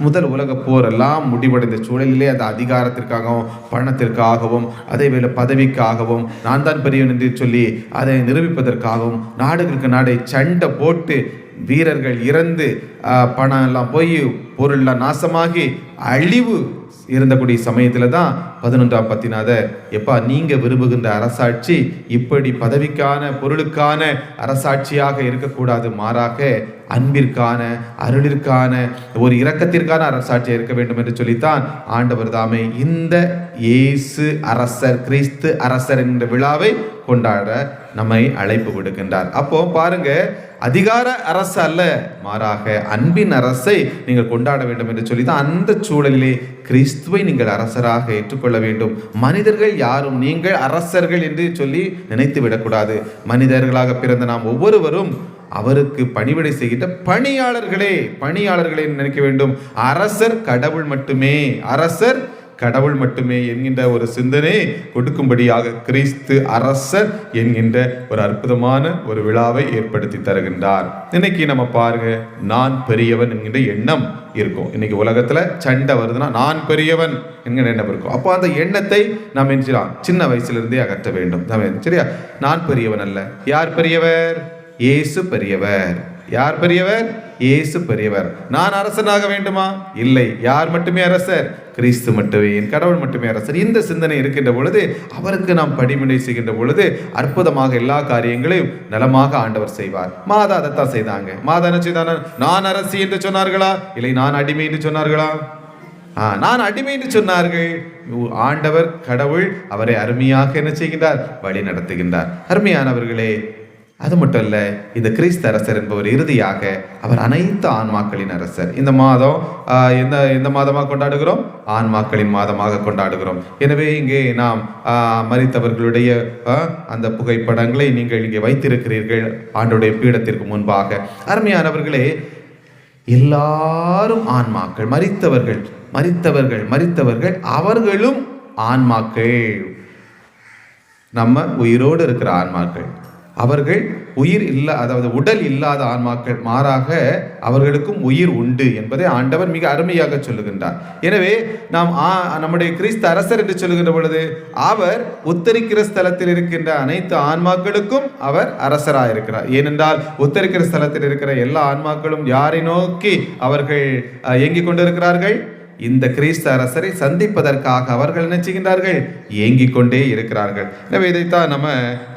முதல் உலக போர் எல்லாம் முடிவடைந்த சூழலிலே அந்த அதிகாரத்திற்காகவும் பணத்திற்காகவும் அதேவேளை பதவிக்காகவும் நான் தான் பெரியவன் என்று சொல்லி அதை நிரூபிப்பதற்காகவும் நாடுகளுக்கு நாடை சண்டை போட்டு வீரர்கள் இறந்து பணம் எல்லாம் போய் பொருள்லாம் நாசமாகி அழிவு இருந்தக்கூடிய சமயத்தில் தான் 11ஆம் பத்திநாதர், எப்பா நீங்க விரும்புகின்ற அரசாட்சி இப்படி பதவிக்கான பொருளுக்கான அரசாட்சியாக இருக்கக்கூடாது, மாறாக அன்பிற்கான அருளிற்கான ஒரு இரக்கத்திற்கான அரசாட்சியாக இருக்க வேண்டும் என்று சொல்லித்தான் ஆண்டவர் தாமே இந்த இயேசு அரசர் கிறிஸ்து அரசர் என்ற விழாவை கொண்டாட நம்மை அழைப்பு விடுக்கின்றார். அப்போ பாருங்க, அதிகார அரசு அல்ல, மாறாக அன்பின் அரசை நீங்கள் கொண்டாட வேண்டும் என்று சொல்லி தான் அந்த சூழலிலே கிறிஸ்துவை நீங்கள் அரசராக ஏற்றுக்கொள்ள வேண்டும். மனிதர்கள் யாரும் நீங்கள் அரசர்கள் என்று சொல்லி நினைத்து விடக்கூடாது. மனிதர்களாக பிறந்த நாம் ஒவ்வொருவரும் அவருக்கு பணிவிடை செய்கின்ற பணியாளர்களே நினைக்க வேண்டும். அரசர் கடவுள் மட்டுமே, அரசர் கடவுள் மட்டுமே என்கின்ற ஒரு சிந்தனை கொடுக்கும்படியாக கிறிஸ்து அரசர் என்கின்ற ஒரு அற்புதமான ஒரு விழாவை ஏற்படுத்தி தருகின்றார். இன்னைக்கு நம்ம பாருங்க, நான் பெரியவன் என்கின்ற எண்ணம் இருக்கும். இன்னைக்கு உலகத்துல சண்டை வருதுன்னா நான் பெரியவன் என்கிற எண்ணம் இருக்கும். அப்போ அந்த எண்ணத்தை நாம் என்ன சின்ன வயசுல அகற்ற வேண்டும். சரியா? நான் பெரியவன் அல்ல. யார் பெரியவர்? இயேசு பெரியவர். யார் பெரியவர்? இயேசு பெரியவர். நான் அரசனாக வேண்டுமா? இல்லை. யார் மட்டுமே அரசர்? கிறிஸ்து மட்டுமே, என் கடவுள் மட்டுமே அரசர். இந்த சிந்தனை இருக்கின்ற பொழுது, அவருக்கு நாம் படிமுறை செய்கின்ற பொழுது அற்புதமாக எல்லா காரியங்களையும் நலமாக ஆண்டவர் செய்வார். மாதா அதைத்தான் செய்தாங்க. மாதா என்ன செய்தாங்க? நான் அரசி என்று சொன்னார்களா? இல்லை நான் அடிமை என்று சொன்னார்களா? நான் அடிமை என்று சொன்னார்கள். ஆண்டவர் கடவுள் அவரை அருமையாக என்ன செய்கின்றார்? வழி நடத்துகின்றார். அருமையானவர்களே, அது மட்டும் இல்ல, இந்த கிறிஸ்து அரசர் என்பவர் இறுதியாக அவர் அனைத்து ஆன்மாக்களின் அரசர். இந்த மாதம் எந்த மாதமாக கொண்டாடுகிறோம்? ஆன்மாக்களின் மாதமாக கொண்டாடுகிறோம். எனவே இங்கே நாம் மரித்தவர்களுடைய அந்த புகைப்படங்களை நீங்கள் இங்கே வைத்திருக்கிறீர்கள் ஆண்டவருடைய பீடத்திற்கு முன்பாக. அருமையானவர்களே, எல்லாரும் ஆன்மாக்கள், மரித்தவர்கள் அவர்களும் ஆன்மாக்கள். நம்ம உயிரோடு இருக்கிற ஆன்மாக்கள், அவர்கள் உயிர் அதாவது உடல் இல்லாத ஆன்மாக்கள், மாறாக அவர்களுக்கும் உயிர் உண்டு என்பதை ஆண்டவர் மிக அருமையாக சொல்லுகின்றார். எனவே நாம் நம்முடைய கிறிஸ்து அரசர் என்று சொல்லுகின்ற பொழுது, அவர் உத்தரிக்கிற ஸ்தலத்தில் இருக்கின்ற அனைத்து ஆன்மாக்களுக்கும் அவர் அரசராக இருக்கிறார். ஏனென்றால் உத்தரிக்கிற ஸ்தலத்தில் இருக்கிற எல்லா ஆன்மாக்களும் யாரை நோக்கி அவர்கள் இயங்கிக் கொண்டிருக்கிறார்கள்? இந்த கிறிஸ்து அரசரை சந்திப்பதற்காக அவர்கள் என்ன செய்கின்றார்கள்? ஏங்கிக் கொண்டே இருக்கிறார்கள். எனவே இதைத்தான் நம்ம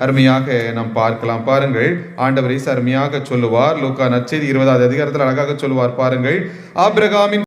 அருமையாக நாம் பார்க்கலாம். பாருங்கள், ஆண்டவர் இயேசு அருமையாக சொல்லுவார். லூக்கா நற்செய்தி 20ஆவது அதிகாரத்தில் அழகாக சொல்லுவார். பாருங்கள், ஆபிரகாமின்